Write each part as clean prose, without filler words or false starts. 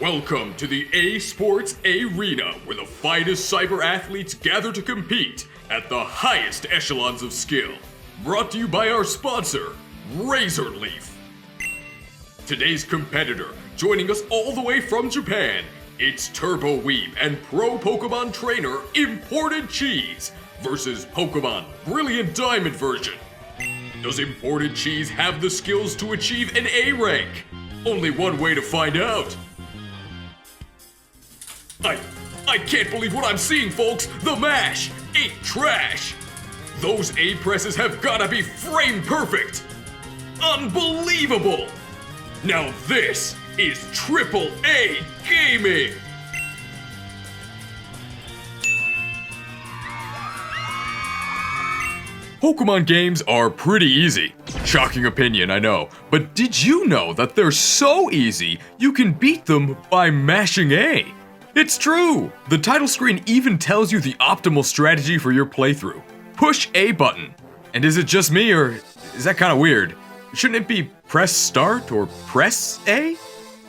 Welcome to the A-Sports Arena, where the finest cyber athletes gather to compete at the highest echelons of skill. Brought to you by our sponsor, Razorleaf. Today's competitor, joining us all the way from Japan, it's Turbo Weeb and Pro Pokemon Trainer Imported Cheese versus Pokemon Brilliant Diamond version. Does Imported Cheese have the skills to achieve an A rank? Only one way to find out. I can't believe what I'm seeing, folks! The mash ain't trash! Those A presses have gotta be frame perfect! Unbelievable! Now this is Triple A Gaming! Pokemon games are pretty easy. Shocking opinion, I know. But did you know that they're so easy, you can beat them by mashing A? It's true! The title screen even tells you the optimal strategy for your playthrough. Push A button. And is it just me, or is that kind of weird? Shouldn't it be press start or press A?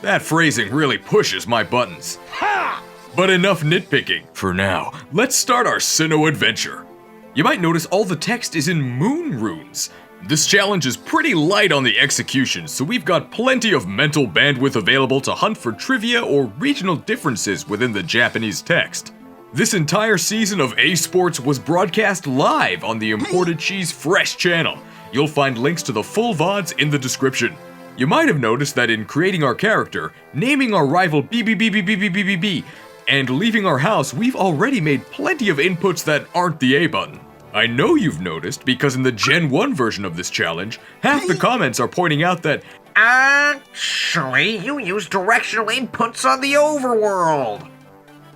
That phrasing really pushes my buttons. Ha! But enough nitpicking. For now, let's start our Sinnoh adventure. You might notice all the text is in moon runes. This challenge is pretty light on the execution, so we've got plenty of mental bandwidth available to hunt for trivia or regional differences within the Japanese text. This entire season of A-Sports was broadcast live on the Imported Cheese Fresh channel. You'll find links to the full VODs in the description. You might have noticed that in creating our character, naming our rival BBBBBBBB, and leaving our house, we've already made plenty of inputs that aren't the A button. I know you've noticed because in the Gen 1 version of this challenge, half the comments are pointing out that actually, you use directional inputs on the overworld.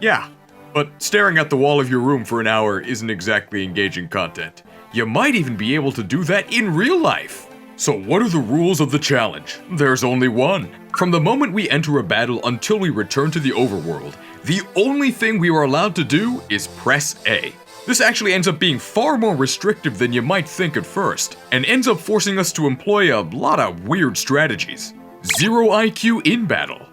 Yeah, but staring at the wall of your room for an hour isn't exactly engaging content. You might even be able to do that in real life. So what are the rules of the challenge? There's only one. From the moment we enter a battle until we return to the overworld, the only thing we are allowed to do is press A. This actually ends up being far more restrictive than you might think at first, and ends up forcing us to employ a lot of weird strategies. 0 IQ in battle,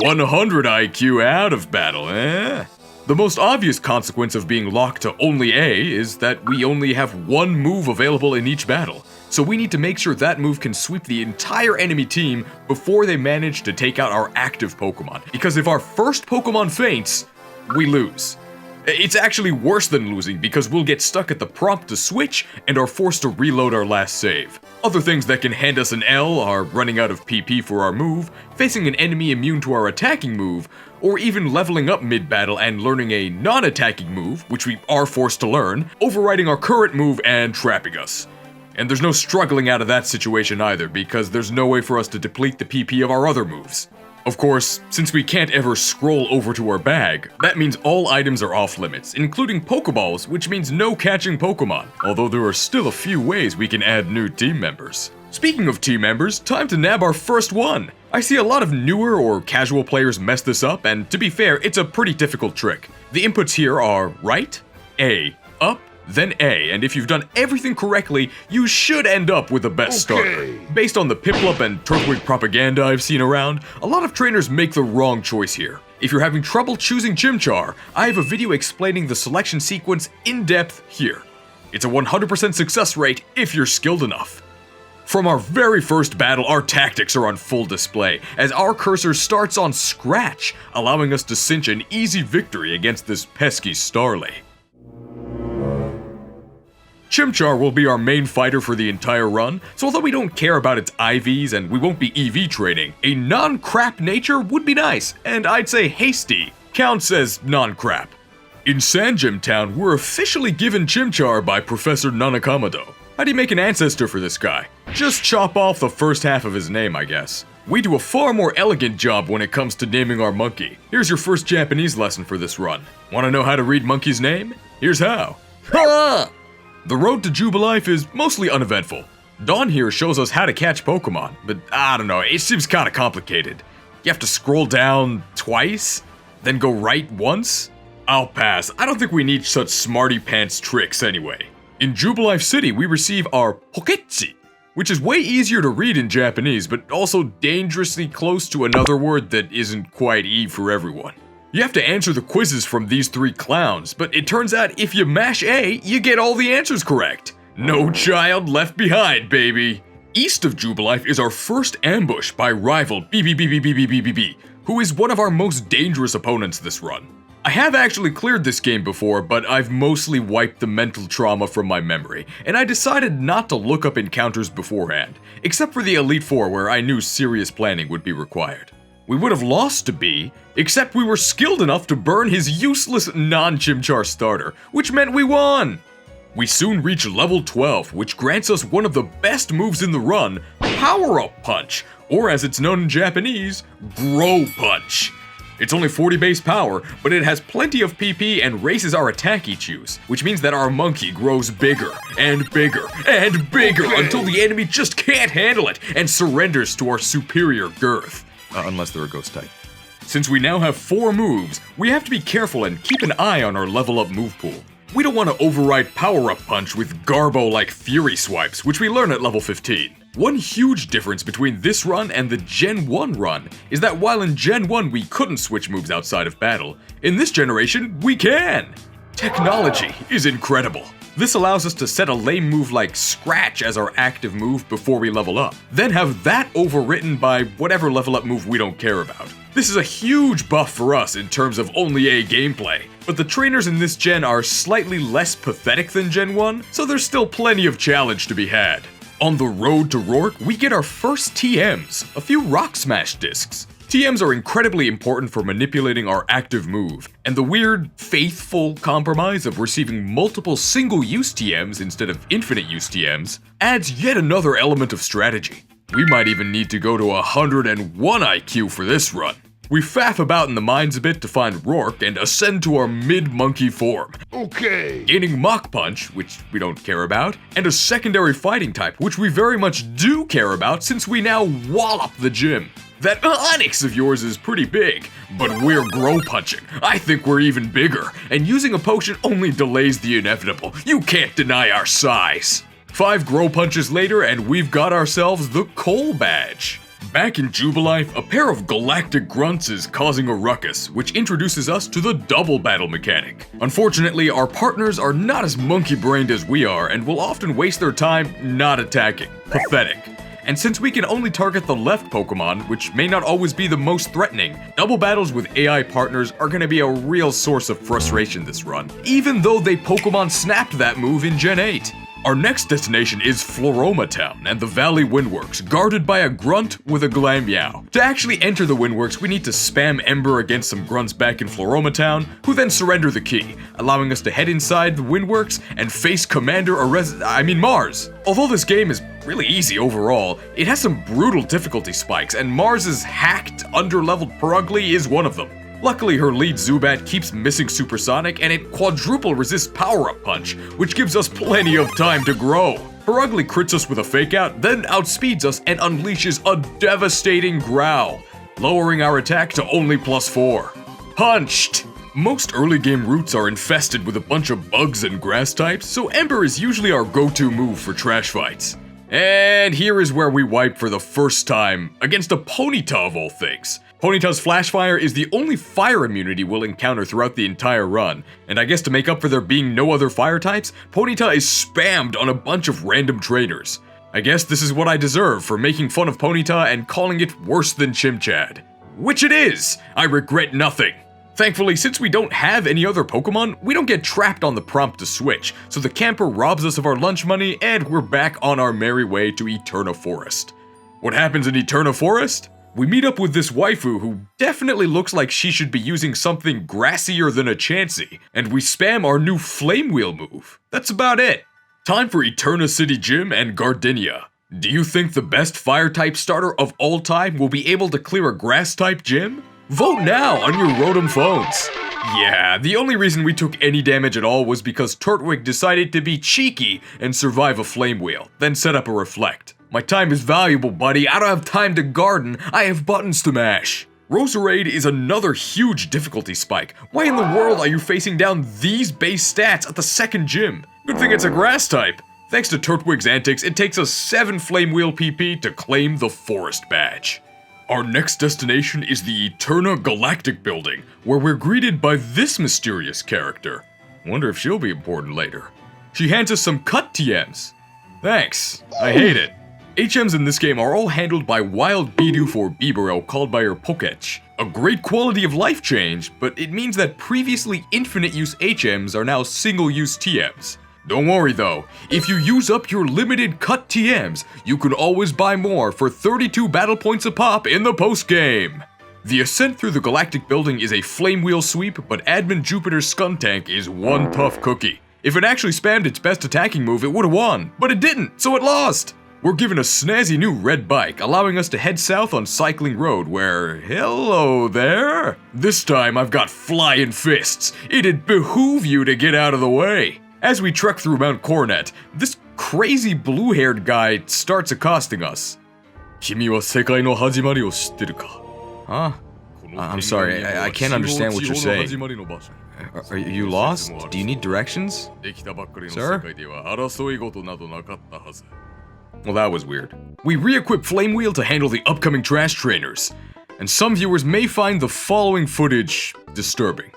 100 IQ out of battle, The most obvious consequence of being locked to only A is that we only have one move available in each battle, so we need to make sure that move can sweep the entire enemy team before they manage to take out our active Pokemon, because if our first Pokemon faints, we lose. It's actually worse than losing because we'll get stuck at the prompt to switch and are forced to reload our last save. Other things that can hand us an L are running out of PP for our move, facing an enemy immune to our attacking move, or even leveling up mid-battle and learning a non-attacking move, which we are forced to learn, overriding our current move and trapping us. And there's no struggling out of that situation either, because there's no way for us to deplete the PP of our other moves. Of course, since we can't ever scroll over to our bag, that means all items are off limits, including Pokeballs, which means no catching Pokemon, although there are still a few ways we can add new team members. Speaking of team members, time to nab our first one. I see a lot of newer or casual players mess this up, and to be fair, it's a pretty difficult trick. The inputs here are right, A, up, then A, and if you've done everything correctly, you should end up with the best starter. Based on the Piplup and Turtwig propaganda I've seen around, a lot of trainers make the wrong choice here. If you're having trouble choosing Chimchar, I have a video explaining the selection sequence in depth here. It's a 100% success rate if you're skilled enough. From our very first battle, our tactics are on full display, as our cursor starts on scratch, allowing us to cinch an easy victory against this pesky Starly. Chimchar will be our main fighter for the entire run, so although we don't care about its IVs and we won't be EV training, a non-crap nature would be nice, and I'd say hasty counts as non-crap. In Sandgem Town, we're officially given Chimchar by Professor Nanakamado. How do you make an ancestor for this guy? Just chop off the first half of his name, I guess. We do a far more elegant job when it comes to naming our monkey. Here's your first Japanese lesson for this run. Want to know how to read monkey's name? Here's how. Ha! The road to Jubilife is mostly uneventful. Dawn here shows us how to catch Pokemon, but I don't know, it seems kinda complicated. You have to scroll down twice, then go right once? I'll pass, I don't think we need such smarty pants tricks anyway. In Jubilife City, we receive our Poketchi, which is way easier to read in Japanese, but also dangerously close to another word that isn't quite E for everyone. You have to answer the quizzes from these 3 clowns, but it turns out if you mash A, you get all the answers correct. No child left behind, baby. East of Jubilife is our first ambush by rival BBBBBBBB, who is one of our most dangerous opponents this run. I have actually cleared this game before, but I've mostly wiped the mental trauma from my memory, and I decided not to look up encounters beforehand, except for the Elite Four where I knew serious planning would be required. We would have lost to B, except we were skilled enough to burn his useless non-Chimchar starter, which meant we won! We soon reach level 12, which grants us one of the best moves in the run, Power Up Punch, or as it's known in Japanese, Grow Punch. It's only 40 base power, but it has plenty of PP and raises our attack each use, which means that our monkey grows bigger and bigger and bigger until the enemy just can't handle it and surrenders to our superior girth. Unless they're a ghost type. Since we now have 4 moves, we have to be careful and keep an eye on our level up move pool. We don't want to overwrite Power Up Punch with Garbo-like Fury Swipes, which we learn at level 15. One huge difference between this run and the Gen 1 run is that while in Gen 1 we couldn't switch moves outside of battle, in this generation we can! Technology is incredible. This allows us to set a lame move like Scratch as our active move before we level up, then have that overwritten by whatever level up move we don't care about. This is a huge buff for us in terms of only A gameplay, but the trainers in this gen are slightly less pathetic than Gen 1, so there's still plenty of challenge to be had. On the road to Rourke, we get our first TMs, a few Rock Smash discs. TMs are incredibly important for manipulating our active move, and the weird, faithful compromise of receiving multiple single-use TMs instead of infinite-use TMs adds yet another element of strategy. We might even need to go to 101 IQ for this run. We faff about in the mines a bit to find Rourke and ascend to our mid-monkey form. Okay. Gaining Mach Punch, which we don't care about, and a secondary fighting type, which we very much do care about since we now wallop the gym. That Onyx of yours is pretty big, but we're grow punching. I think we're even bigger, and using a potion only delays the inevitable. You can't deny our size. 5 grow punches later, and we've got ourselves the Coal Badge. Back in Jubilife, a pair of galactic grunts is causing a ruckus, which introduces us to the double battle mechanic. Unfortunately, our partners are not as monkey-brained as we are, and will often waste their time not attacking. Pathetic. And since we can only target the left Pokemon, which may not always be the most threatening, double battles with AI partners are going to be a real source of frustration this run, even though they Pokemon snapped that move in Gen 8. Our next destination is Floroma Town and the Valley Windworks, guarded by a grunt with a Glammeow. To actually enter the Windworks, we need to spam Ember against some grunts back in Floroma Town, who then surrender the key, allowing us to head inside the Windworks and face Commander Mars. Although this game is really easy overall, it has some brutal difficulty spikes, and Mars's hacked, underleveled Perugly is one of them. Luckily, her lead Zubat keeps missing Supersonic, and it quadruple resists Power Up Punch, which gives us plenty of time to grow. Perugly crits us with a Fake Out, then outspeeds us and unleashes a devastating Growl, lowering our attack to only +4. Punched! Most early game routes are infested with a bunch of bugs and grass types, so Ember is usually our go-to move for trash fights. And here is where we wipe for the first time against a Ponyta of all things. Ponyta's Flash Fire is the only fire immunity we'll encounter throughout the entire run, and I guess to make up for there being no other fire types, Ponyta is spammed on a bunch of random trainers. I guess this is what I deserve for making fun of Ponyta and calling it worse than Chimchad. Which it is! I regret nothing. Thankfully, since we don't have any other Pokemon, we don't get trapped on the prompt to switch, so the camper robs us of our lunch money and we're back on our merry way to Eterna Forest. What happens in Eterna Forest? We meet up with this waifu who definitely looks like she should be using something grassier than a Chansey, and we spam our new Flame Wheel move. That's about it. Time for Eterna City Gym and Gardenia. Do you think the best fire-type starter of all time will be able to clear a grass-type gym? Vote now on your Rotom phones. Yeah, the only reason we took any damage at all was because Turtwig decided to be cheeky and survive a Flame Wheel, then set up a Reflect. My time is valuable, buddy. I don't have time to garden. I have buttons to mash. Roserade is another huge difficulty spike. Why in the world are you facing down these base stats at the second gym? Good thing it's a grass type. Thanks to Turtwig's antics, it takes us 7 Flame Wheel PP to claim the Forest Badge. Our next destination is the Eterna Galactic Building, where we're greeted by this mysterious character. Wonder if she'll be important later. She hands us some cut TMs. Thanks, I hate it. HMs in this game are all handled by Wild Bidoof or Bibarel, called by her Poketch. A great quality of life change, but it means that previously infinite use HMs are now single use TMs. Don't worry though, if you use up your limited cut TMs, you can always buy more for 32 battle points a pop in the post-game. The ascent through the Galactic Building is a flame wheel sweep, but Admin Jupiter's Skuntank is one tough cookie. If it actually spammed its best attacking move, it would've won, but it didn't, so it lost. We're given a snazzy new red bike, allowing us to head south on Cycling Road, where, hello there. This time I've got flying fists. It'd behoove you to get out of the way. As we trek through Mount Coronet, this crazy blue-haired guy starts accosting us. Kimi wa sekai no hajimari o shitteru ka? Huh? I'm sorry, I can't understand what you're saying. Are you lost? Do you need directions? Sir? Well, that was weird. We re-equip Flame Wheel to handle the upcoming trash trainers, and some viewers may find the following footage disturbing.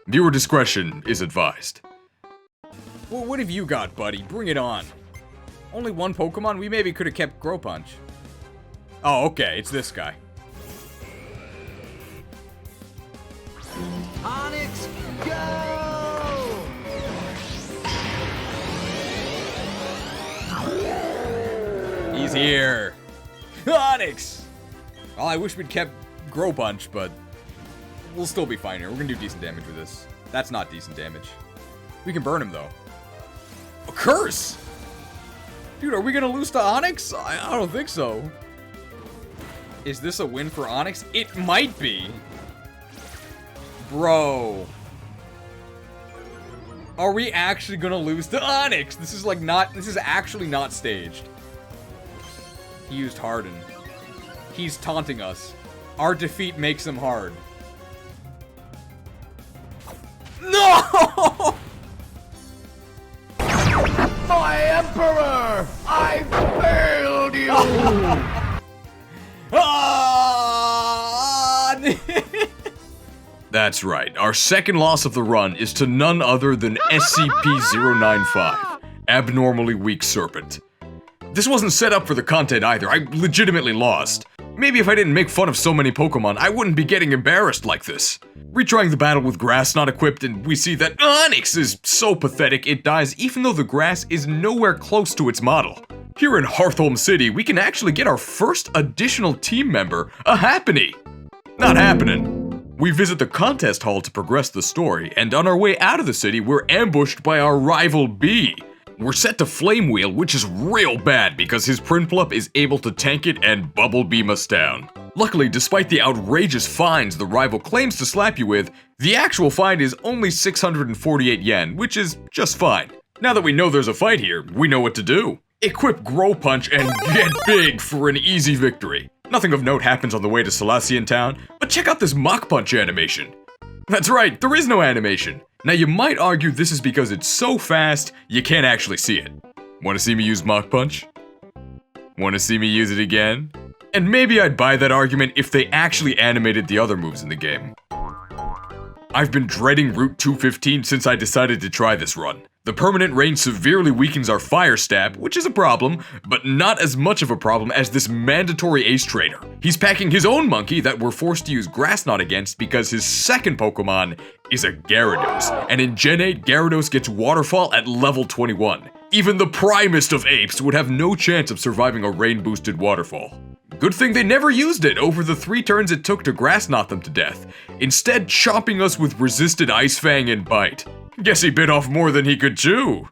Viewer discretion is advised. Well, what have you got, buddy? Bring it on. Only one Pokemon? We maybe could have kept Grow Punch. Oh, okay, it's this guy. Onyx, go! He's here. Onyx! Well, I wish we'd kept Grow Punch, but we'll still be fine here. We're gonna do decent damage with this. That's not decent damage. We can burn him, though. A curse! Dude, are we gonna lose to Onyx? I don't think so. Is this a win for Onyx? It might be. Bro. Are we actually gonna lose to Onyx? This is actually not staged. He used Harden. He's taunting us. Our defeat makes him hard. No! My Emperor! I failed you! That's right, our second loss of the run is to none other than SCP-095, Abnormally Weak Serpent. This wasn't set up for the content either, I legitimately lost. Maybe if I didn't make fun of so many Pokemon, I wouldn't be getting embarrassed like this. Retrying the battle with grass not equipped, and we see that Onyx is so pathetic it dies even though the grass is nowhere close to its model. Here in Hearthome City, we can actually get our first additional team member, a Happiny. Not happening. We visit the contest hall to progress the story, and on our way out of the city, we're ambushed by our rival Bee. We're set to Flame Wheel, which is real bad because his Prinplup is able to tank it and bubble beam us down. Luckily, despite the outrageous fines the rival claims to slap you with, the actual fine is only 648 yen, which is just fine. Now that we know there's a fight here, we know what to do. Equip Grow Punch and get big for an easy victory. Nothing of note happens on the way to Salacian Town, but check out this Mach Punch animation. That's right, there is no animation. Now you might argue this is because it's so fast, you can't actually see it. Wanna see me use Mach Punch? Wanna see me use it again? And maybe I'd buy that argument if they actually animated the other moves in the game. I've been dreading Route 215 since I decided to try this run. The permanent rain severely weakens our fire stab, which is a problem, but not as much of a problem as this mandatory ace trainer. He's packing his own monkey that we're forced to use Grass Knot against because his second Pokemon is a Gyarados, and in Gen 8, Gyarados gets Waterfall at level 21. Even the primest of apes would have no chance of surviving a rain-boosted Waterfall. Good thing they never used it over the 3 turns it took to Grass Knot them to death, instead chopping us with resisted Ice Fang and Bite. Guess he bit off more than he could chew.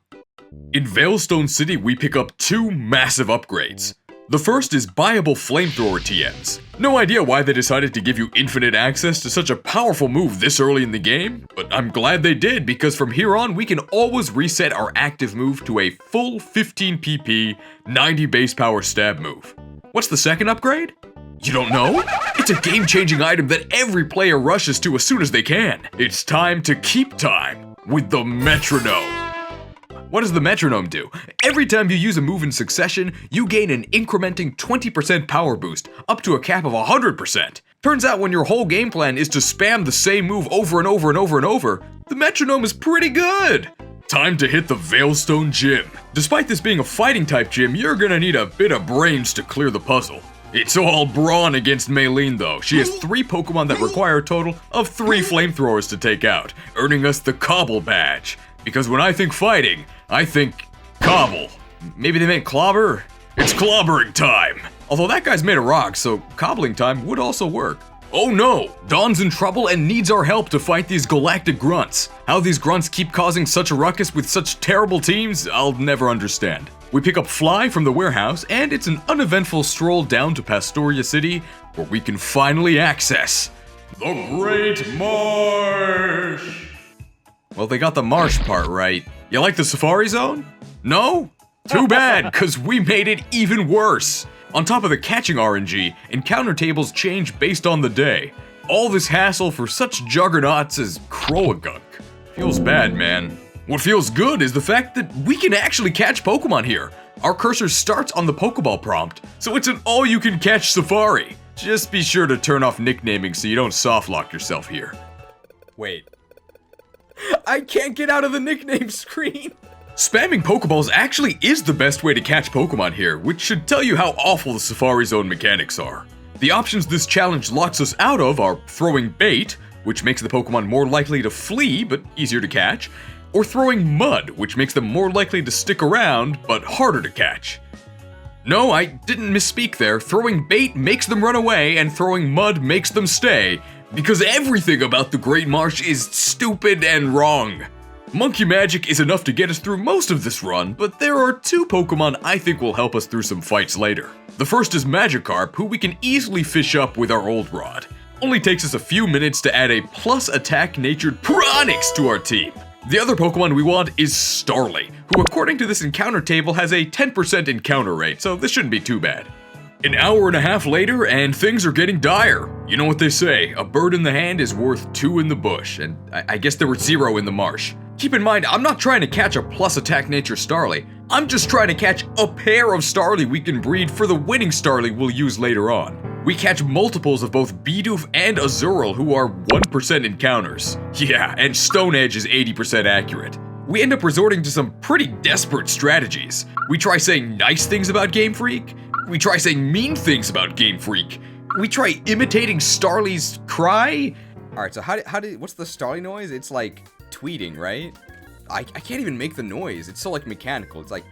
In Veilstone City, we pick up 2 massive upgrades. The first is buyable flamethrower TMs. No idea why they decided to give you infinite access to such a powerful move this early in the game, but I'm glad they did because from here on we can always reset our active move to a full 15 PP, 90 base power stab move. What's the second upgrade? You don't know? It's a game-changing item that every player rushes to as soon as they can. It's time to keep time with the metronome. What does the metronome do? Every time you use a move in succession, you gain an incrementing 20% power boost, up to a cap of 100%. Turns out when your whole game plan is to spam the same move over and over and over and over, the metronome is pretty good. Time to hit the Veilstone Gym. Despite this being a fighting type gym, you're gonna need a bit of brains to clear the puzzle. It's all brawn against Maylene though. She has 3 Pokemon that require a total of 3 flamethrowers to take out, earning us the Cobble badge. Because when I think fighting, I think cobble. Maybe they meant clobber? It's clobbering time! Although that guy's made of rock, so cobbling time would also work. Oh no! Dawn's in trouble and needs our help to fight these galactic grunts. How these grunts keep causing such a ruckus with such terrible teams, I'll never understand. We pick up Fly from the warehouse, and it's an uneventful stroll down to Pastoria City, where we can finally access the Great Marsh! Well, they got the marsh part right. You like the Safari Zone? No? Too bad, cause we made it even worse. On top of the catching RNG, encounter tables change based on the day. All this hassle for such juggernauts as Croagunk. Feels bad, man. What feels good is the fact that we can actually catch Pokemon here. Our cursor starts on the Pokeball prompt, so it's an all-you-can-catch safari. Just be sure to turn off nicknaming so you don't softlock yourself here. Wait. I can't get out of the nickname screen. Spamming Pokeballs actually is the best way to catch Pokemon here, which should tell you how awful the Safari Zone mechanics are. The options this challenge locks us out of are throwing bait, which makes the Pokemon more likely to flee but easier to catch, or throwing mud, which makes them more likely to stick around but harder to catch. No, I didn't misspeak there. Throwing bait makes them run away and throwing mud makes them stay, because everything about the Great Marsh is stupid and wrong. Monkey Magic is enough to get us through most of this run, but there are 2 Pokemon I think will help us through some fights later. The first is Magikarp, who we can easily fish up with our Old Rod. Only takes us a few minutes to add a plus attack natured Pronix to our team. The other Pokemon we want is Starly, who according to this encounter table has a 10% encounter rate, so this shouldn't be too bad. An hour and a half later, and things are getting dire. You know what they say, a bird in the hand is worth 2 in the bush, and I guess there were 0 in the marsh. Keep in mind, I'm not trying to catch a plus attack nature Starly. I'm just trying to catch a pair of Starly we can breed for the winning Starly we'll use later on. We catch multiples of both Bidoof and Azurill, who are 1% encounters. Yeah, and Stone Edge is 80% accurate. We end up resorting to some pretty desperate strategies. We try saying nice things about Game Freak. We try saying mean things about Game Freak. We try imitating Starly's cry. Alright, so what's the Starly noise? It's like tweeting, right? I can't even make the noise. It's so like mechanical. It's like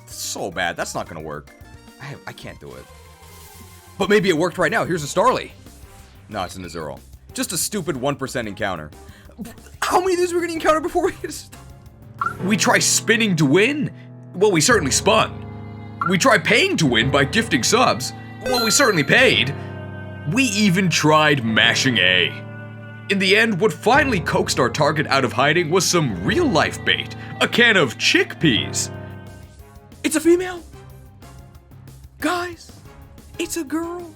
so bad. That's not gonna work. I can't do it. But maybe it worked right now. Here's a Starly. No, it's an Azurill. Just a stupid 1% encounter. How many of these were gonna encounter before we get started? We try spinning to win? Well, we certainly spun. We try paying to win by gifting subs? Well, we certainly paid. We even tried mashing A. In the end, what finally coaxed our target out of hiding was some real-life bait, a can of chickpeas. It's a female? Guys, it's a girl.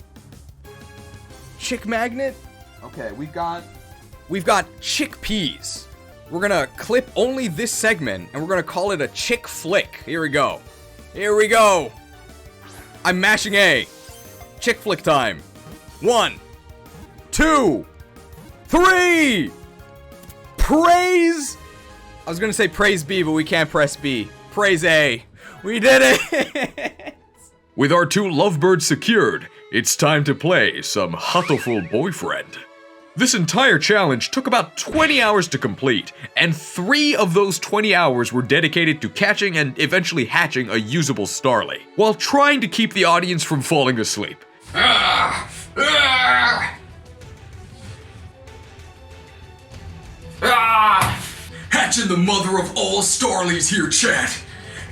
Chick magnet? Okay, we've got chickpeas. We're gonna clip only this segment, and we're gonna call it a chick flick. Here we go. Here we go. I'm mashing A. Chick flick time. 1, 2, 3. Praise. I was gonna say praise B, but we can't press B. Praise A. We did it. With our 2 lovebirds secured, it's time to play some Huttlefull Boyfriend. This entire challenge took about 20 hours to complete, and 3 of those 20 hours were dedicated to catching and eventually hatching a usable Starly, while trying to keep the audience from falling asleep. Hatching the mother of all Starlies here, chat.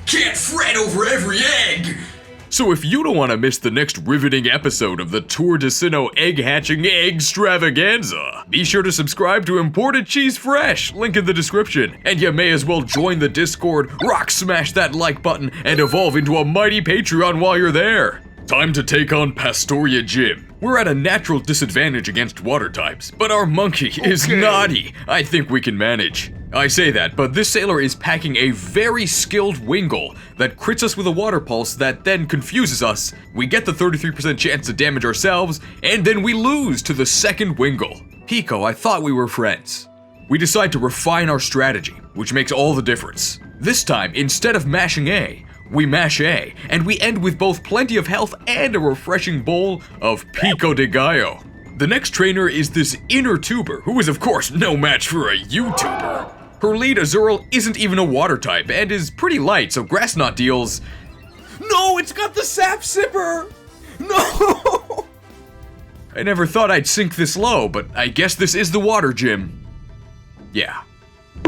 Can't fret over every egg. So if you don't want to miss the next riveting episode of the Tour de Sinnoh Egg Hatching Extravaganza, be sure to subscribe to Imported Cheese Fresh, link in the description, and you may as well join the Discord, rock smash that like button, and evolve into a mighty Patreon while you're there. Time to take on Pastoria Gym. We're at a natural disadvantage against water types, but our monkey is naughty. I think we can manage. I say that, but this sailor is packing a very skilled Wingle that crits us with a water pulse that then confuses us. We get the 33% chance to damage ourselves, and then we lose to the second Wingle. Pico, I thought we were friends. We decide to refine our strategy, which makes all the difference. This time, instead of mashing A, we mash A, and we end with both plenty of health and a refreshing bowl of Pico de Gallo. The next trainer is this inner tuber, who is of course no match for a YouTuber. Her lead Azurill isn't even a water type and is pretty light, so Grass Knot deals... No, it's got the Sap Sipper! No! I never thought I'd sink this low, but I guess this is the water gym. Yeah,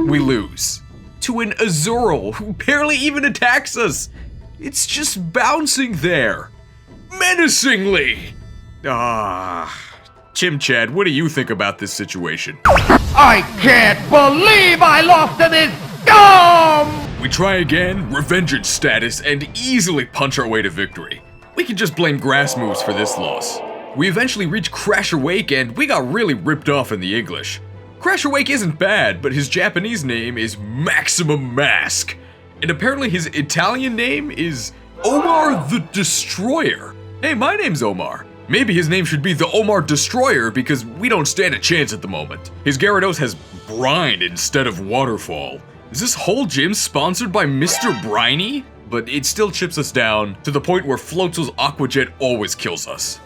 we lose. To an Azurill who barely even attacks us. It's just bouncing there. Menacingly! Chim Chad, what do you think about this situation? I can't believe I lost to this scum! We try again, revengeance status, and easily punch our way to victory. We can just blame grass moves for this loss. We eventually reach Crasher Wake and we got really ripped off in the English. Crasher Wake isn't bad, but his Japanese name is Maximum Mask. And apparently his Italian name is Omar the Destroyer. Hey, my name's Omar. Maybe his name should be the Omar Destroyer because we don't stand a chance at the moment. His Gyarados has brine instead of waterfall. Is this whole gym sponsored by Mr. Briny? But it still chips us down to the point where Floatzel's Aqua Jet always kills us.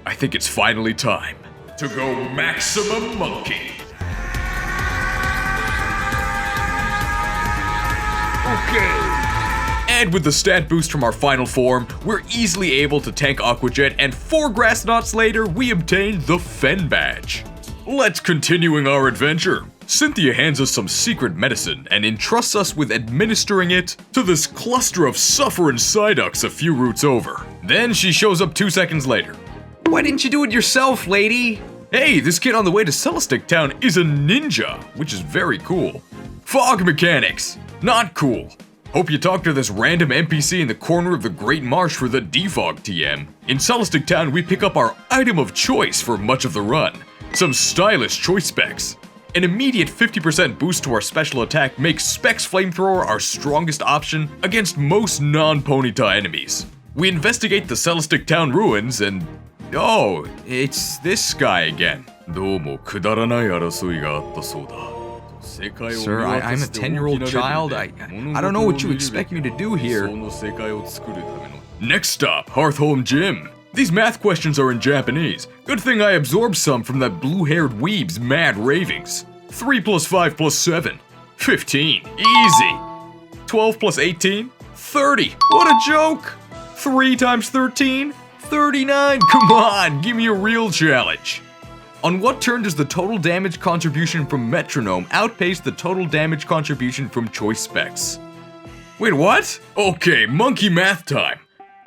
I think it's finally time to go Maximum Monkey. Okay. And with the stat boost from our final form, we're easily able to tank Aqua Jet, and 4 Grass Knots later, we obtain the Fen Badge. Let's continuing our adventure. Cynthia hands us some secret medicine and entrusts us with administering it to this cluster of sufferin' Psyducks a few routes over. Then she shows up 2 seconds later. Why didn't you do it yourself, lady? Hey, this kid on the way to Celestic Town is a ninja, which is very cool. Fog mechanics, not cool. Hope you talk to this random NPC in the corner of the Great Marsh for the defog TM. In Celestic Town, we pick up our item of choice for much of the run. Some stylish choice specs. An immediate 50% boost to our special attack makes Specs Flamethrower our strongest option against most non-Ponyta enemies. We investigate the Celestic Town ruins and... oh, it's this guy again. Sir, I'm a 10-year-old child. I don't know what you expect me to do here. Next stop, Hearthome Gym. These math questions are in Japanese. Good thing I absorbed some from that blue-haired weeb's mad ravings. 3 plus 5 plus 7. 15. Easy. 12 plus 18. 30. What a joke. 3 times 13. 39. Come on, give me a real challenge. On what turn does the total damage contribution from Metronome outpace the total damage contribution from Choice Specs? Wait, what? Okay, monkey math time.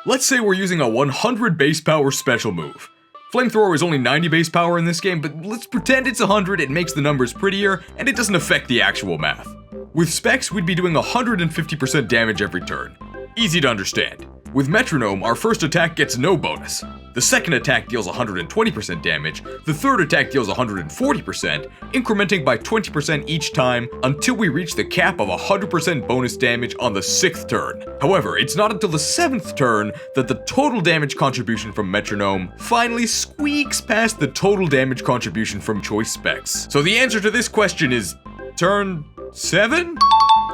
Let's say we're using a 100 base power special move. Flamethrower is only 90 base power in this game, but let's pretend it's 100, it makes the numbers prettier, and it doesn't affect the actual math. With Specs, we'd be doing 150% damage every turn. Easy to understand. With Metronome, our first attack gets no bonus. The second attack deals 120% damage, the third attack deals 140%, incrementing by 20% each time until we reach the cap of 100% bonus damage on the 6th turn. However, it's not until the 7th turn that the total damage contribution from Metronome finally squeaks past the total damage contribution from Choice Specs. So the answer to this question is... turn 7?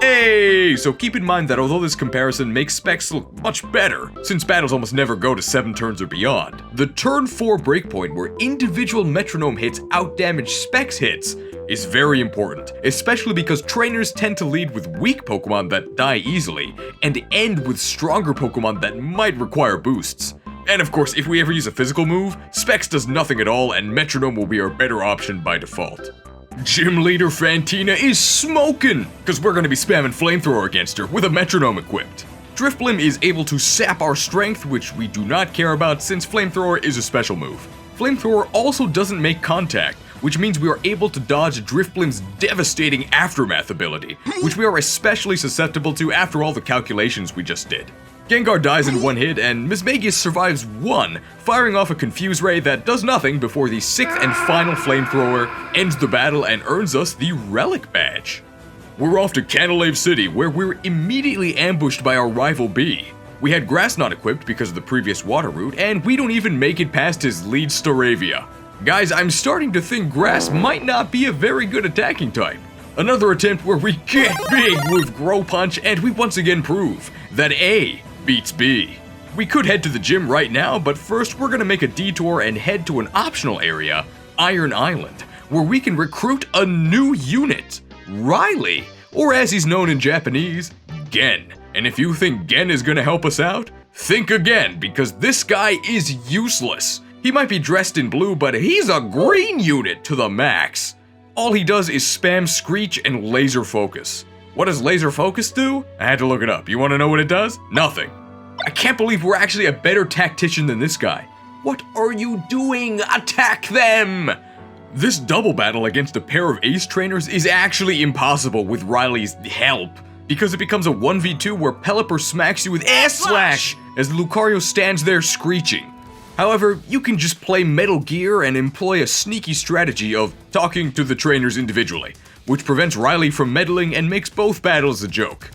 Hey! So keep in mind that although this comparison makes Specs look much better, since battles almost never go to 7 turns or beyond, the turn 4 breakpoint where individual Metronome hits outdamage Specs hits is very important, especially because trainers tend to lead with weak Pokemon that die easily, and end with stronger Pokemon that might require boosts. And of course, if we ever use a physical move, Specs does nothing at all and Metronome will be our better option by default. Gym leader Fantina is smoking, because we're going to be spamming Flamethrower against her with a Metronome equipped. Drifblim is able to sap our strength, which we do not care about since Flamethrower is a special move. Flamethrower also doesn't make contact, which means we are able to dodge Drifblim's devastating Aftermath ability, which we are especially susceptible to after all the calculations we just did. Gengar dies in 1 hit, and Mismagius survives 1, firing off a Confuse Ray that does nothing before the 6th and final Flamethrower ends the battle and earns us the Relic Badge. We're off to Canalave City, where we're immediately ambushed by our rival B. We had Grass not equipped because of the previous water route, and we don't even make it past his lead Staravia. Guys, I'm starting to think Grass might not be a very good attacking type. Another attempt where we get big with Grow Punch, and we once again prove that A beats B. We could head to the gym right now, but first we're gonna make a detour and head to an optional area, Iron Island, where we can recruit a new unit, Riley, or as he's known in Japanese, Gen. And if you think Gen is gonna help us out, think again, because this guy is useless. He might be dressed in blue, but he's a green unit to the max. All he does is spam Screech and Laser Focus. What does Laser Focus do? I had to look it up. You wanna know what it does? Nothing. I can't believe we're actually a better tactician than this guy. What are you doing? Attack them! This double battle against a pair of ace trainers is actually impossible with Riley's help, because it becomes a 1v2 where Pelipper smacks you with Ass Slash as Lucario stands there screeching. However, you can just play Metal Gear and employ a sneaky strategy of talking to the trainers individually, which prevents Riley from meddling and makes both battles a joke.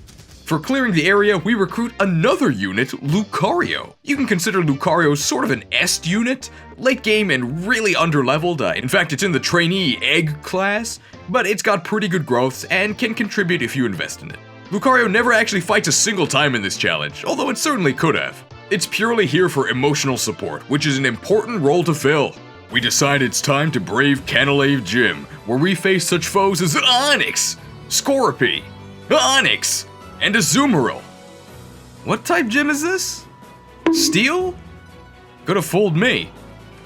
For clearing the area, we recruit another unit, Lucario. You can consider Lucario sort of an est unit, late game and really underleveled. In fact, it's in the trainee egg class, but it's got pretty good growths and can contribute if you invest in it. Lucario never actually fights a single time in this challenge, although it certainly could have. It's purely here for emotional support, which is an important role to fill. We decide it's time to brave Canalave Gym, where we face such foes as Onyx, Scorpy, Onyx, and Azumarill. What type gym is this? Steel? Could've fooled me.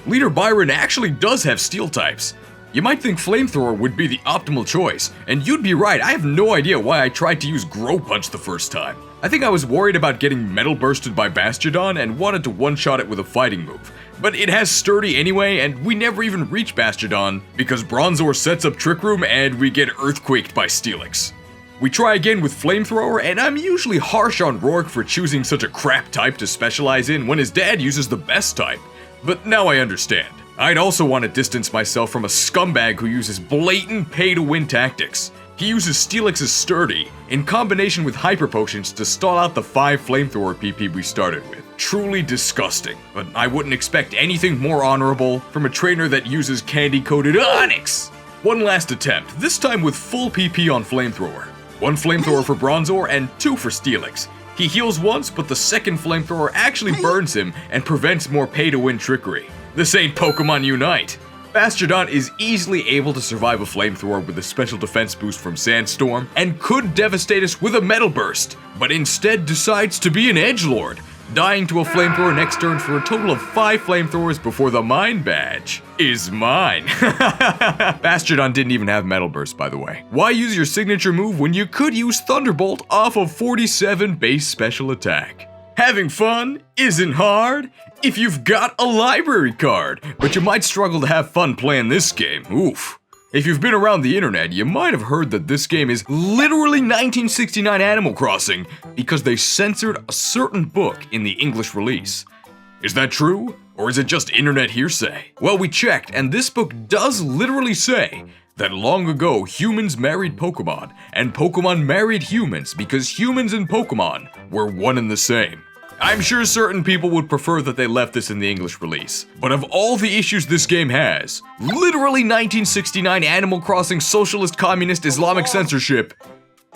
Leader Byron actually does have steel types. You might think Flamethrower would be the optimal choice, and you'd be right, I have no idea why I tried to use Grow Punch the first time. I think I was worried about getting Metal Bursted by Bastiodon and wanted to one-shot it with a fighting move. But it has Sturdy anyway, and we never even reach Bastiodon because Bronzor sets up Trick Room and we get Earthquaked by Steelix. We try again with Flamethrower, and I'm usually harsh on Rourke for choosing such a crap type to specialize in when his dad uses the best type. But now I understand. I'd also want to distance myself from a scumbag who uses blatant pay-to-win tactics. He uses Steelix's Sturdy in combination with Hyper Potions to stall out the 5 Flamethrower PP we started with. Truly disgusting, but I wouldn't expect anything more honorable from a trainer that uses candy-coated Onyx! One last attempt, this time with full PP on Flamethrower. 1 Flamethrower for Bronzor and 2 for Steelix. He heals once, but the second Flamethrower actually burns him and prevents more pay-to-win trickery. This ain't Pokemon Unite! Bastiodon is easily able to survive a Flamethrower with a special defense boost from Sandstorm, and could devastate us with a Metal Burst, but instead decides to be an Edgelord, dying to a Flamethrower next turn for a total of 5 Flamethrowers before the Mine Badge is mine. Bastiodon didn't even have Metal Burst, by the way. Why use your signature move when you could use Thunderbolt off of 47 base special attack? Having fun isn't hard if you've got a library card, but you might struggle to have fun playing this game. Oof. If you've been around the internet, you might have heard that this game is literally 1969 Animal Crossing because they censored a certain book in the English release. Is that true? Or is it just internet hearsay? Well, we checked, and this book does literally say that long ago humans married Pokemon, and Pokemon married humans because humans and Pokemon were one and the same. I'm sure certain people would prefer that they left this in the English release, but of all the issues this game has, literally 1969 Animal Crossing socialist communist Islamic censorship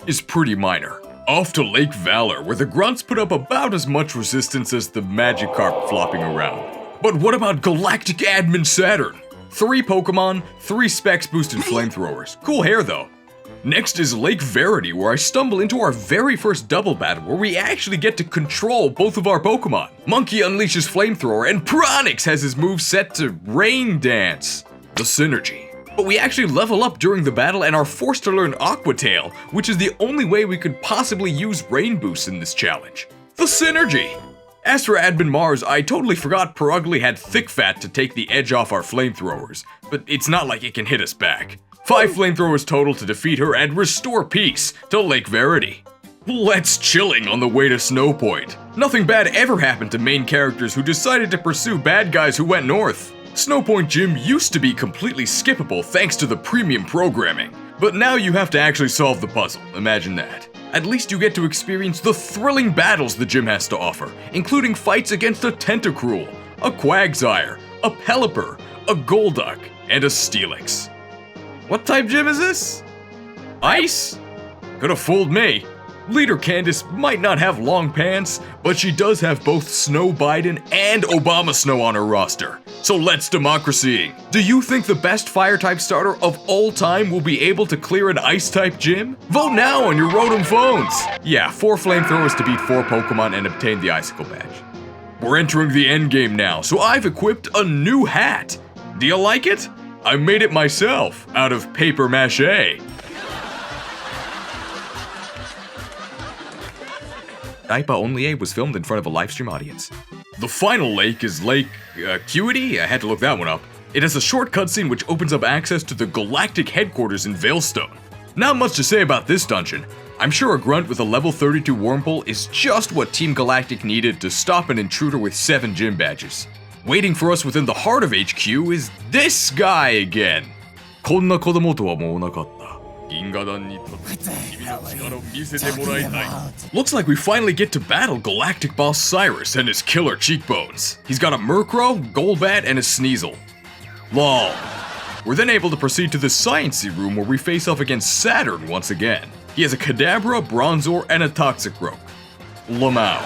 is pretty minor. Off to Lake Valor, where the grunts put up about as much resistance as the Magikarp flopping around. But what about Galactic Admin Saturn? 3 Pokemon, 3 specs boosted flamethrowers. Cool hair though. Next is Lake Verity, where I stumble into our very first double battle where we actually get to control both of our Pokemon. MONKE unleashes Flamethrower and Pronix has his move set to Rain Dance. The synergy. But we actually level up during the battle and are forced to learn Aqua Tail, which is the only way we could possibly use Rain Boost in this challenge. The synergy! As for Admin Mars, I totally forgot Perugly had Thick Fat to take the edge off our flamethrowers, but it's not like it can hit us back. 5 flamethrowers total to defeat her and restore peace to Lake Verity. Let's chilling on the way to Snowpoint. Nothing bad ever happened to main characters who decided to pursue bad guys who went north. Snowpoint Gym used to be completely skippable thanks to the premium programming, But now you have to actually solve the puzzle, imagine that. At least you get to experience the thrilling battles the gym has to offer, including fights against a Tentacruel, a Quagsire, a Pelipper, a Golduck, and a Steelix. What type gym is this? Ice? Could have fooled me. Leader Candace might not have long pants, but she does have both Snow Biden and Obama Snow on her roster. So let's democracy. Do you think the best fire-type starter of all time will be able to clear an ice-type gym? Vote now on your Rotom phones. Yeah, 4 flamethrowers to beat 4 Pokemon and obtain the Icicle badge. We're entering the endgame now, so I've equipped a new hat. Do you like it? I made it myself, out of paper mache. Daipa Only was filmed in front of a livestream audience. The final lake is Lake Acuity? I had to look that one up. It has a short cutscene which opens up access to the galactic headquarters in Veilstone. Not much to say about this dungeon. I'm sure a grunt with a level 32 Wurmple is just what Team Galactic needed to stop an intruder with 7 gym badges. Waiting for us within the heart of HQ is this guy again. こんな子供とはもうなかった。 Looks like we finally get to battle Galactic Boss Cyrus and his killer cheekbones. He's got a Murkrow, Golbat, and a Sneasel. Lol. We're then able to proceed to the Sciencey room where we face off against Saturn once again. He has a Kadabra, Bronzor, and a Toxicroak. Lamau.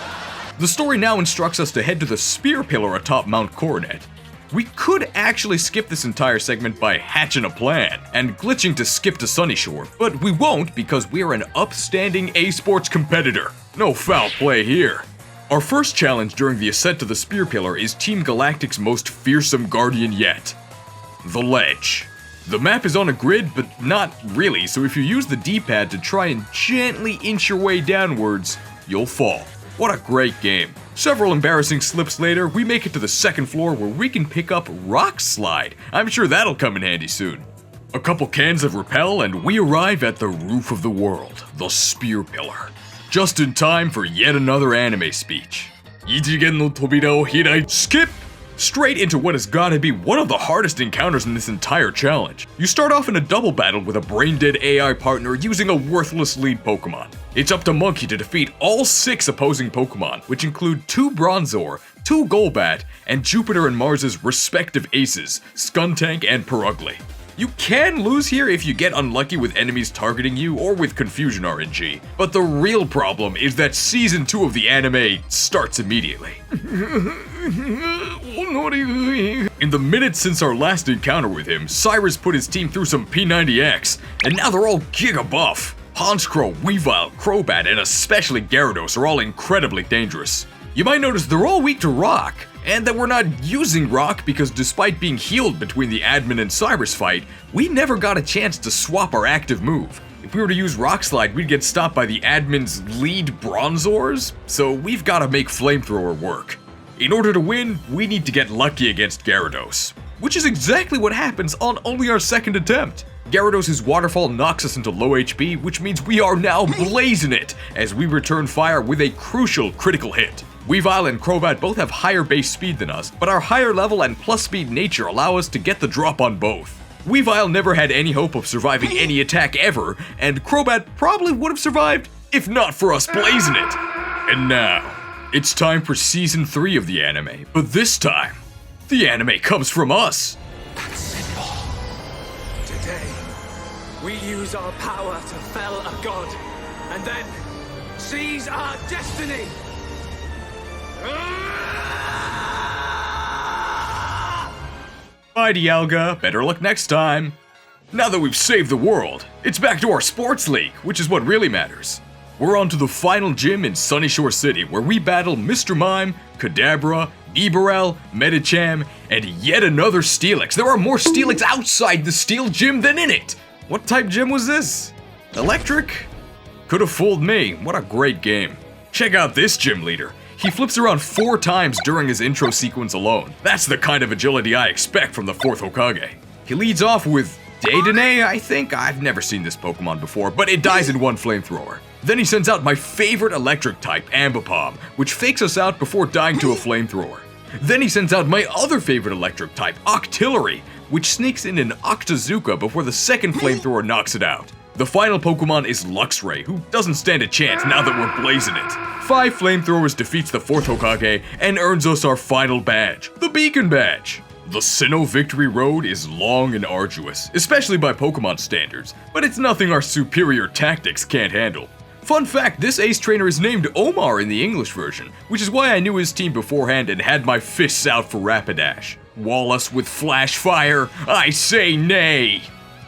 The story now instructs us to head to the Spear Pillar atop Mount Coronet. We could actually skip this entire segment by hatching a plan and glitching to skip to Sunyshore, but we won't because we're an upstanding A-Sports competitor. No foul play here. Our first challenge during the ascent to the Spear Pillar is Team Galactic's most fearsome guardian yet. The Ledge. The map is on a grid, but not really, so if you use the D-pad to try and gently inch your way downwards, you'll fall. What a great game. Several embarrassing slips later, we make it to the second floor where we can pick up Rock Slide. I'm sure that'll come in handy soon. A couple cans of Repel and we arrive at the roof of the world, the Spear Pillar. Just in time for yet another anime speech. Ichigen no Tobira o Hirai. Skip! Straight into what has gotta be one of the hardest encounters in this entire challenge. You start off in a double battle with a brain-dead AI partner using a worthless lead Pokemon. It's up to MONKE to defeat all 6 opposing Pokemon, which include 2 Bronzor, 2 Golbat, and Jupiter and Mars's respective aces, Skuntank and Perugly. You can lose here if you get unlucky with enemies targeting you or with Confusion RNG, but the real problem is that Season 2 of the anime starts immediately. In the minutes since our last encounter with him, Cyrus put his team through some P90X, and now they're all giga buff. Honchkrow, Weavile, Crobat, and especially Gyarados are all incredibly dangerous. You might notice they're all weak to Rock, and that we're not using Rock because despite being healed between the admin and Cyrus fight, we never got a chance to swap our active move. If we were to use Rock Slide, we'd get stopped by the admin's lead Bronzors, so we've got to make Flamethrower work. In order to win, we need to get lucky against Gyarados, which is exactly what happens on only our second attempt. Gyarados' waterfall knocks us into low HP, which means we are now blazing it as we return fire with a crucial critical hit. Weavile and Crobat both have higher base speed than us, but our higher level and plus speed nature allow us to get the drop on both. Weavile never had any hope of surviving any attack ever, and Crobat probably would have survived if not for us blazing it. And now, it's time for Season 3 of the anime, but this time, the anime comes from us. Today, we use our power to fell a god, and then seize our destiny! Bye, Dialga. Better luck next time. Now that we've saved the world, it's back to our sports league, which is what really matters. We're on to the final gym in Sunyshore City, where we battle Mr. Mime, Kadabra, Eberl, Medicham, and yet another Steelix. There are more Steelix outside the Steel Gym than in it! What type gym was this? Electric? Could have fooled me. What a great game. Check out this gym leader. He flips around 4 times during his intro sequence alone. That's the kind of agility I expect from the 4th Hokage. He leads off with Dedenne, I think? I've never seen this Pokemon before, but it dies in one flamethrower. Then he sends out my favorite electric type, Ambipom, which fakes us out before dying to a flamethrower. Then he sends out my other favorite electric type, Octillery, which sneaks in an Octazooka before the second flamethrower knocks it out. The final Pokemon is Luxray, who doesn't stand a chance now that we're blazing it. 5 flamethrowers defeats the 4th Hokage and earns us our final badge, the Beacon Badge. The Sinnoh victory road is long and arduous, especially by Pokemon standards, but it's nothing our superior tactics can't handle. Fun fact, this ace trainer is named Omar in the English version, which is why I knew his team beforehand and had my fists out for Rapidash. Wall us with flash fire, I say nay!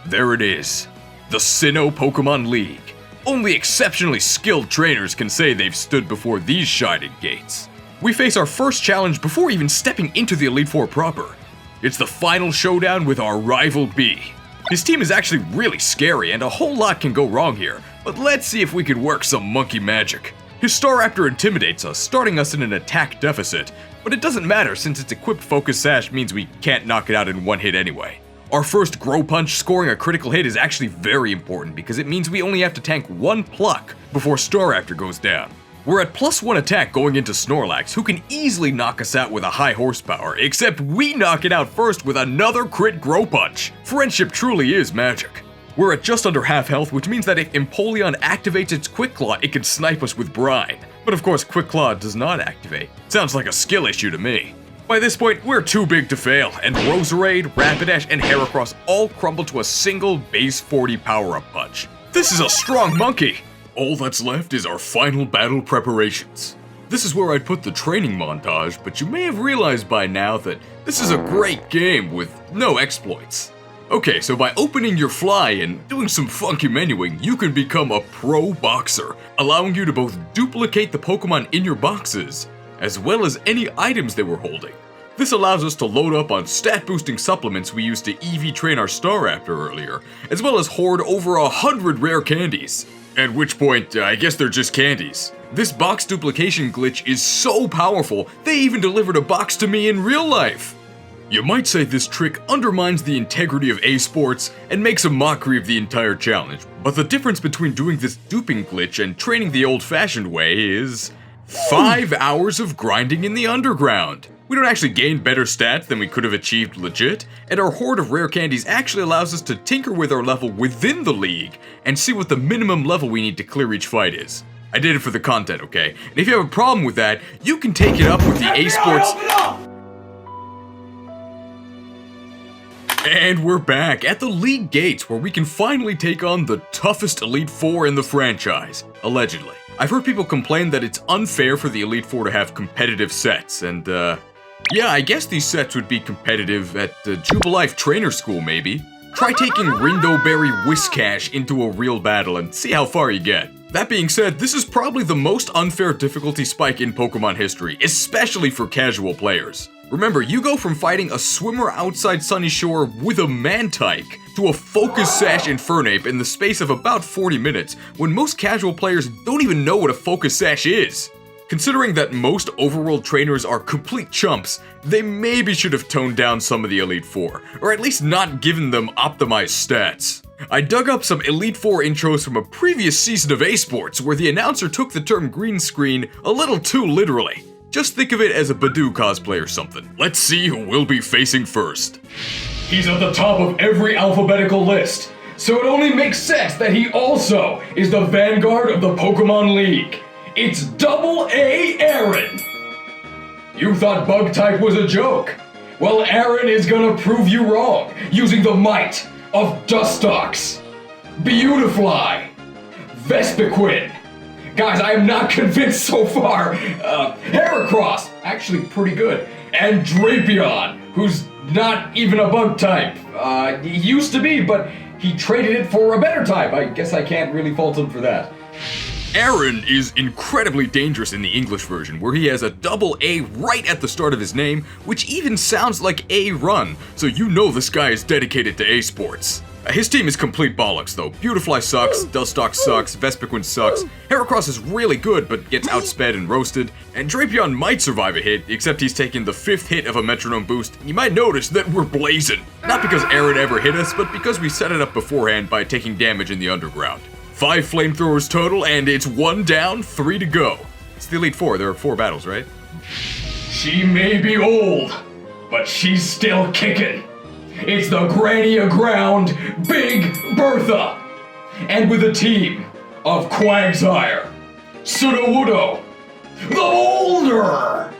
There it is. The Sinnoh Pokemon League. Only exceptionally skilled trainers can say they've stood before these shining gates. We face our first challenge before even stepping into the Elite Four proper. It's the final showdown with our rival B. His team is actually really scary and a whole lot can go wrong here, but let's see if we can work some monkey magic. His Staraptor intimidates us, starting us in an attack deficit, but it doesn't matter since its equipped Focus Sash means we can't knock it out in one hit anyway. Our first Grow Punch scoring a critical hit is actually very important because it means we only have to tank 1 pluck before Staraptor goes down. We're at +1 attack going into Snorlax, who can easily knock us out with a high horsepower, except we knock it out first with another crit Grow Punch. Friendship truly is magic. We're at just under half health, which means that if Empoleon activates its Quick Claw, it can snipe us with Brine. But of course, Quick Claw does not activate. Sounds like a skill issue to me. By this point, we're too big to fail, and Roserade, Rapidash, and Heracross all crumble to a single base 40 power-up punch. This is a strong monkey! All that's left is our final battle preparations. This is where I'd put the training montage, but you may have realized by now that this is a great game with no exploits. Okay, so by opening your fly and doing some funky menuing, you can become a pro boxer, allowing you to both duplicate the Pokemon in your boxes, as well as any items they were holding. This allows us to load up on stat-boosting supplements we used to EV train our Staraptor earlier, as well as hoard over 100 rare candies. At which point, I guess they're just candies. This box duplication glitch is so powerful, they even delivered a box to me in real life. You might say this trick undermines the integrity of A-Sports and makes a mockery of the entire challenge, but the difference between doing this duping glitch and training the old-fashioned way is 5 hours of grinding in the underground. We don't actually gain better stats than we could have achieved legit, and our hoard of rare candies actually allows us to tinker with our level within the league and see what the minimum level we need to clear each fight is. I did it for the content, okay? And if you have a problem with that, you can take it up with the A-Sports... And we're back at the league gates where we can finally take on the toughest Elite Four in the franchise, allegedly. I've heard people complain that it's unfair for the Elite Four to have competitive sets, and yeah, I guess these sets would be competitive at Jubilife Trainer School, maybe. Try taking Rindoberry Whiscash into a real battle and see how far you get. That being said, this is probably the most unfair difficulty spike in Pokemon history, especially for casual players. Remember, you go from fighting a swimmer outside Sunyshore with a Mantike to a Focus Sash Infernape in the space of about 40 minutes, when most casual players don't even know what a Focus Sash is. Considering that most overworld trainers are complete chumps, they maybe should have toned down some of the Elite Four, or at least not given them optimized stats. I dug up some Elite Four intros from a previous season of A-Sports where the announcer took the term green screen a little too literally. Just think of it as a Badoo cosplay or something. Let's see who we'll be facing first. He's at the top of every alphabetical list, so it only makes sense that he also is the vanguard of the Pokemon League. It's Double-A Aaron! You thought Bug-type was a joke? Well, Aaron is gonna prove you wrong, using the might of Dustox, Beautifly, Vespiquen. Guys, I am not convinced so far. Heracross, actually pretty good. And Drapion, who's not even a bug type. He used to be, but he traded it for a better type. I guess I can't really fault him for that. Aaron is incredibly dangerous in the English version, where he has a double A right at the start of his name, which even sounds like A-Run, so you know this guy is dedicated to A-Sports. His team is complete bollocks though. Beautifly sucks, Dustox sucks, Vespiquen sucks, Heracross is really good but gets outsped and roasted, and Drapion might survive a hit, except he's taking the 5th hit of a metronome boost. You might notice that we're blazing. Not because Aaron ever hit us, but because we set it up beforehand by taking damage in the underground. 5 flamethrowers total, and it's 1 down, 3 to go. It's the Elite Four, there are 4 battles, right? She may be old, but she's still kicking. It's the granny aground Big Bertha! And with a team of Quagsire, Sudowoodo, the Boulder,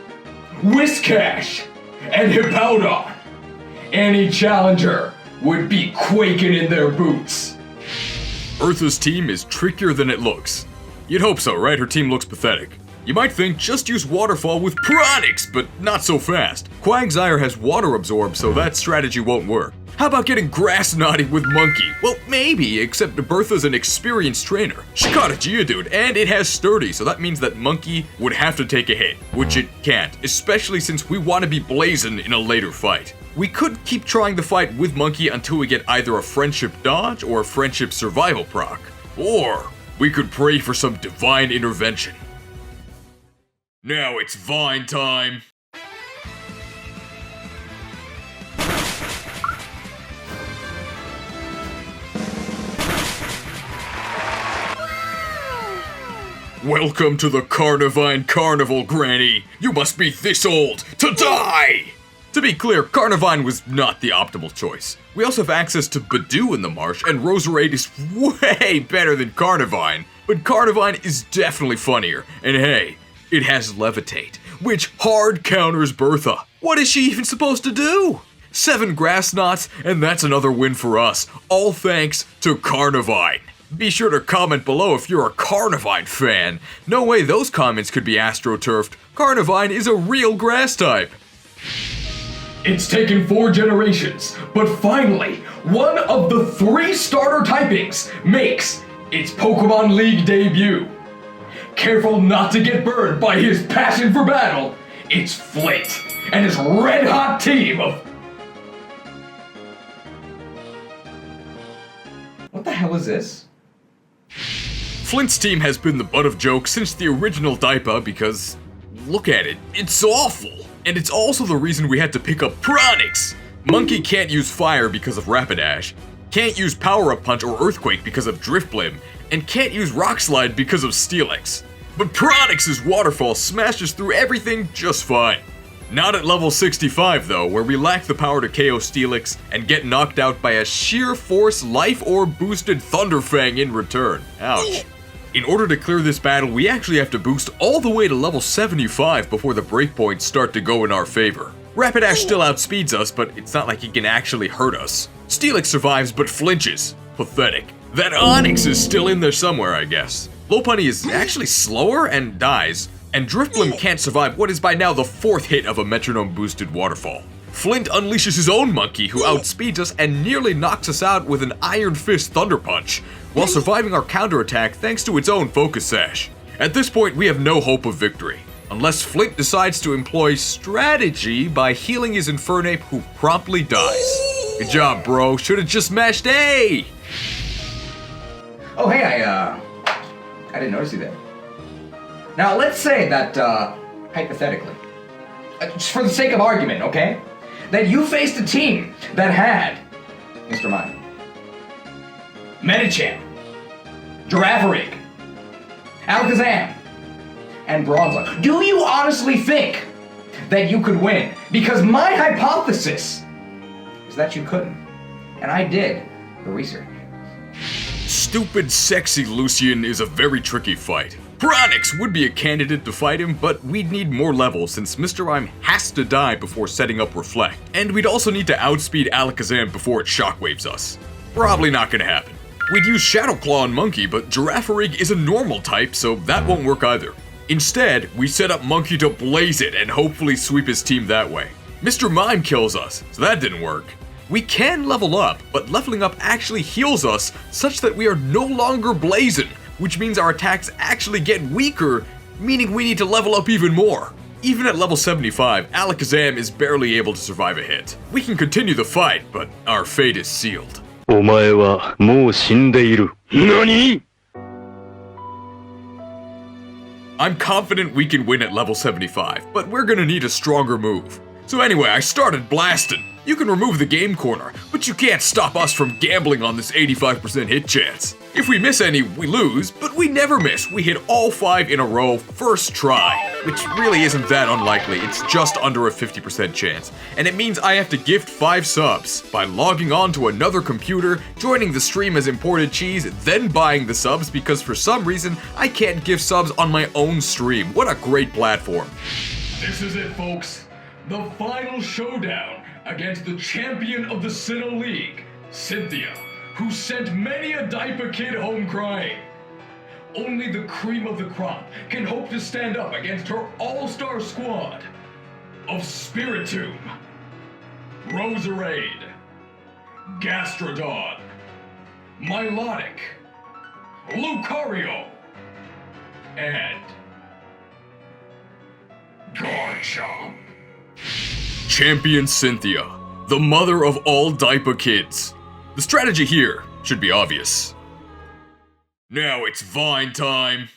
Whiskash, and Hippowdon, any challenger would be quaking in their boots. Bertha's team is trickier than it looks. You'd hope so, right? Her team looks pathetic. You might think just use Waterfall with Piranix, but not so fast. Quagsire has Water Absorb, so that strategy won't work. How about getting Grass Knotty with MONKE? Well, maybe, except Bertha's an experienced trainer. She caught a Geodude, and it has Sturdy, so that means that MONKE would have to take a hit, which it can't, especially since we want to be blazing in a later fight. We could keep trying the fight with MONKE until we get either a Friendship Dodge or a Friendship Survival proc. Or we could pray for some divine intervention. Now it's Vine time! Welcome to the Carnivine Carnival, Granny! You must be this old to die! To be clear, Carnivine was not the optimal choice. We also have access to Badoo in the marsh, and Roserade is way better than Carnivine. But Carnivine is definitely funnier, and hey, it has Levitate, which hard counters Bertha. What is she even supposed to do? 7 grass knots, and that's another win for us, all thanks to Carnivine. Be sure to comment below if you're a Carnivine fan. No way those comments could be astroturfed. Carnivine is a real grass type. It's taken 4 generations, but finally, one of the 3 starter typings makes its Pokemon League debut. Careful not to get burned by his passion for battle, it's Flint and his red-hot team of... What the hell is this? Flint's team has been the butt of jokes since the original Daipa because, look at it, it's awful. And it's also the reason we had to pick up Piranix. MONKE can't use Fire because of Rapidash, can't use Power-Up Punch or Earthquake because of Driftblim, and can't use Rock Slide because of Steelix. But Piranix's Waterfall smashes through everything just fine. Not at level 65 though, where we lack the power to KO Steelix and get knocked out by a sheer force Life Orb boosted Thunderfang in return. Ouch. In order to clear this battle, we actually have to boost all the way to level 75 before the breakpoints start to go in our favor. Rapidash still outspeeds us, but it's not like he can actually hurt us. Steelix survives but flinches. Pathetic. That Onix is still in there somewhere, I guess. Lopunny is actually slower and dies, and Driftblim can't survive what is by now the 4th hit of a metronome-boosted waterfall. Flint unleashes his own MONKE, who outspeeds us and nearly knocks us out with an Iron Fist Thunder Punch, while surviving our counterattack thanks to its own Focus Sash. At this point, we have no hope of victory, unless Flint decides to employ strategy by healing his Infernape, who promptly dies. Good job, bro. Should've just mashed A! Oh, hey, I didn't notice you there. Now, let's say that, hypothetically, just for the sake of argument, okay? That you faced a team that had Mr. Mime, Medicham, Girafarig, Alakazam, and Bronzong. Do you honestly think that you could win? Because my hypothesis is that you couldn't. And I did the research. Stupid, sexy Lucian is a very tricky fight. Piranix would be a candidate to fight him, but we'd need more levels since Mr. Mime has to die before setting up Reflect. And we'd also need to outspeed Alakazam before it shockwaves us. Probably not gonna happen. We'd use Shadow Claw on MONKE, but Girafarig is a normal type, so that won't work either. Instead, we set up MONKE to blaze it and hopefully sweep his team that way. Mr. Mime kills us, so that didn't work. We can level up, but leveling up actually heals us such that we are no longer blazing, which means our attacks actually get weaker, meaning we need to level up even more. Even at level 75, Alakazam is barely able to survive a hit. We can continue the fight, but our fate is sealed. お前はもう死んでいる。何? I'm confident we can win at level 75, but we're gonna need a stronger move. So anyway, I started blasting. You can remove the game corner, but you can't stop us from gambling on this 85% hit chance. If we miss any, we lose, but we never miss. We hit all 5 in a row, first try. which really isn't that unlikely. It's just under a 50% chance. And it means I have to gift 5 subs by logging on to another computer, joining the stream as imported cheese, then buying the subs because for some reason I can't gift subs on my own stream. What a great platform. This is it, folks. The final showdown against the champion of the Sinnoh League, Cynthia, who sent many a diaper kid home crying. Only the cream of the crop can hope to stand up against her all-star squad of Spiritomb, Roserade, Gastrodon, Milotic, Lucario, and Garchomp. Champion Cynthia, the mother of all diaper kids. The strategy here should be obvious. Now it's Vine time.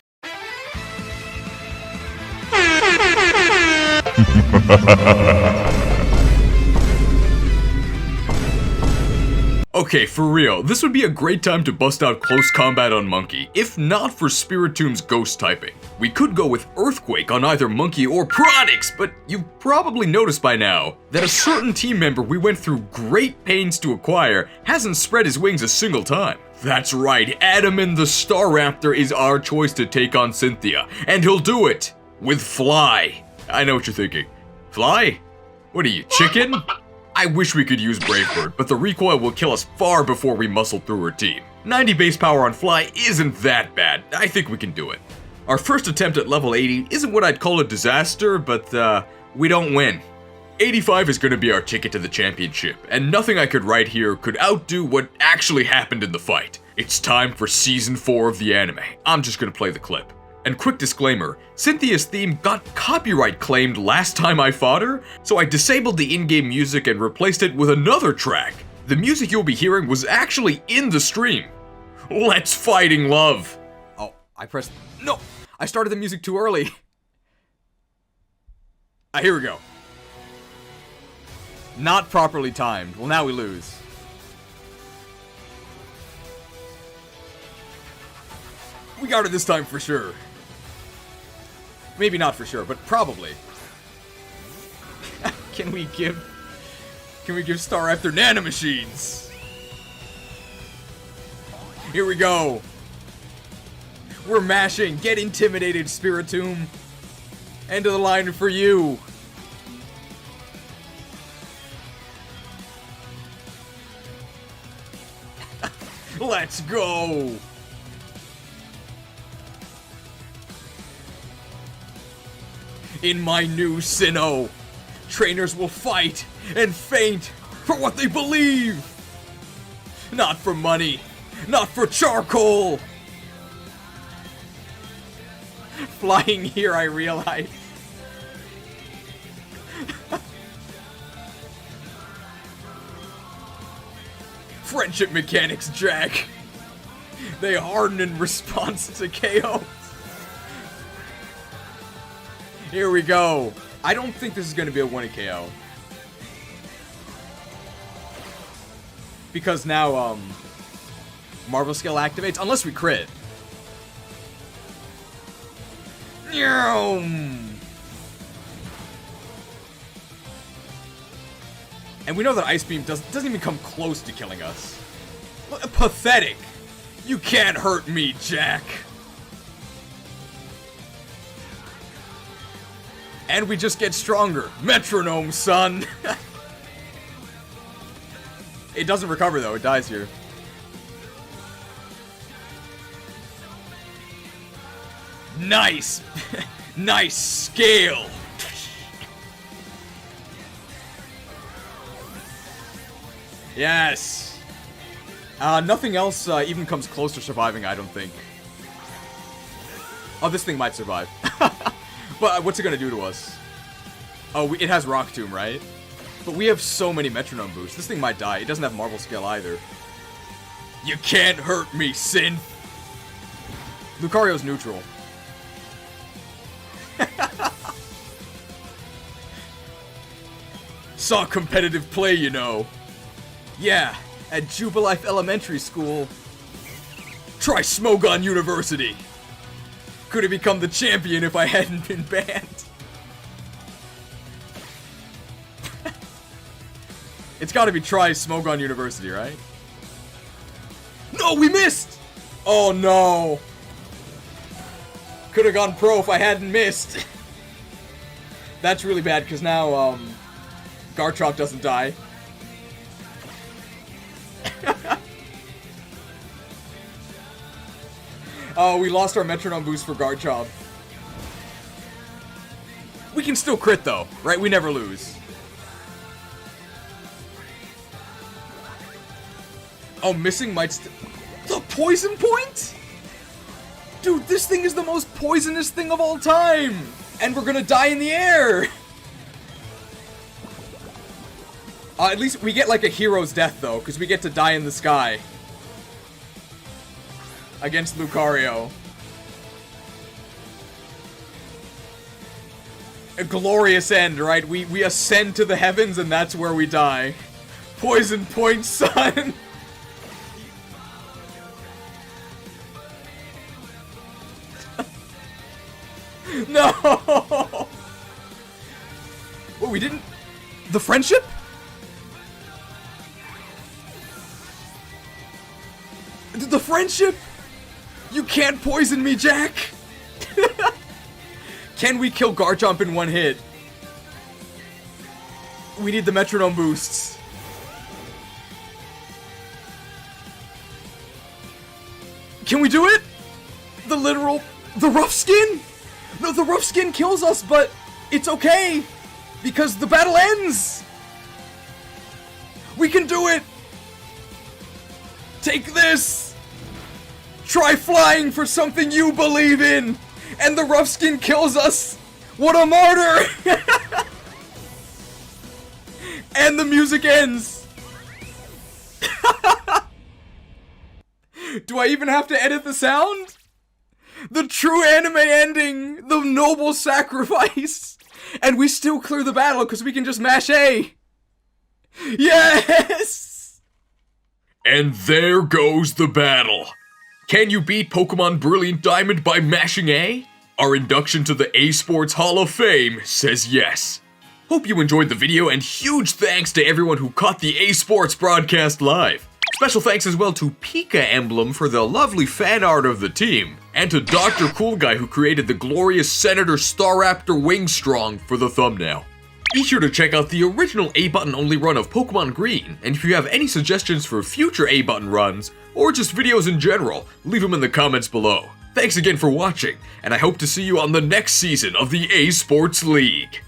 Okay, for real, this would be a great time to bust out close combat on MONKE, if not for Spiritomb's ghost typing. We could go with Earthquake on either MONKE or Pronix, but you've probably noticed by now that a certain team member we went through great pains to acquire hasn't spread his wings a single time. That's right, Adaman the Staraptor is our choice to take on Cynthia, and he'll do it with Fly. I know what you're thinking. Fly? What are you, chicken? I wish we could use Brave Bird, but the recoil will kill us far before we muscle through her team. 90 base power on Fly isn't that bad. I think we can do it. Our first attempt at level 80 isn't what I'd call a disaster, but we don't win. 85 is gonna be our ticket to the championship, and nothing I could write here could outdo what actually happened in the fight. It's time for Season 4 of the anime. I'm just gonna play the clip. And quick disclaimer, Cynthia's theme got copyright claimed last time I fought her, so I disabled the in-game music and replaced it with another track. The music you'll be hearing was actually in the stream. Let's fighting love! Oh, I pressed... No! I started the music too early. Here we go. Not properly timed. Well, now we lose. We got it this time for sure. Maybe not for sure, but probably. Can we give Staraptor nanomachines? Here we go. We're mashing. Get intimidated, Spiritomb. End of the line for you. Let's go. In my new Sinnoh, trainers will fight and faint for what they believe. Not for money, not for charcoal. Flying here, I realize. Friendship mechanics, Jack. They harden in response to KO. Here we go. I don't think this is going to be a 1 KO. Because now, Marvel Skill activates, unless we crit. And we know that Ice Beam doesn't even come close to killing us. Pathetic. You can't hurt me, Jack. And we just get stronger. Metronome, son. It doesn't recover, though. It dies here. Nice. Nice scale. Yes. Nothing else even comes close to surviving, I don't think. Oh, this thing might survive. But what's it gonna do to us? Oh, it has Rock Tomb, right? But we have so many Metronome boosts. This thing might die. It doesn't have Marvel Skill either. You can't hurt me, Sin. Lucario's neutral. Saw competitive play, you know. Yeah, at Jubilife Elementary School. Try Smogon University. Could have become the champion if I hadn't been banned. It's gotta be Try Smogon University, right? No, we missed! Oh no. Could've gone pro if I hadn't missed. That's really bad, because now, Garchomp doesn't die. Oh, we lost our metronome boost for Garchomp. We can still crit though, right? We never lose. Oh, missing might the poison point? Dude, this thing is the most poisonous thing of all time! And we're gonna die in the air! At least we get like a hero's death though, because we get to die in the sky. Against Lucario. A glorious end, right? We ascend to the heavens and that's where we die. Poison point, son! No! What, we didn't... The friendship? The friendship? You can't poison me, Jack! Can we kill Garchomp in one hit? We need the metronome boosts. Can we do it? The rough skin? No, the rough skin kills us, but it's okay, because the battle ends! We can do it! Take this! Try flying for something you believe in! And the rough skin kills us! What a martyr! And the music ends! Do I even have to edit the sound? The true anime ending! The noble sacrifice! And we still clear the battle because we can just mash A! Yes! And there goes the battle. Can you beat Pokemon Brilliant Diamond by mashing A? Our induction to the A Sports Hall of Fame says yes. Hope you enjoyed the video, and huge thanks to everyone who caught the A Sports broadcast live. Special thanks as well to Pika Emblem for the lovely fan art of the team, and to Dr. Cool Guy who created the glorious Senator Staraptor Wingstrong for the thumbnail. Be sure to check out the original A-Button only run of Pokemon Green, and if you have any suggestions for future A-Button runs, or just videos in general, leave them in the comments below. Thanks again for watching, and I hope to see you on the next season of the A Sports League.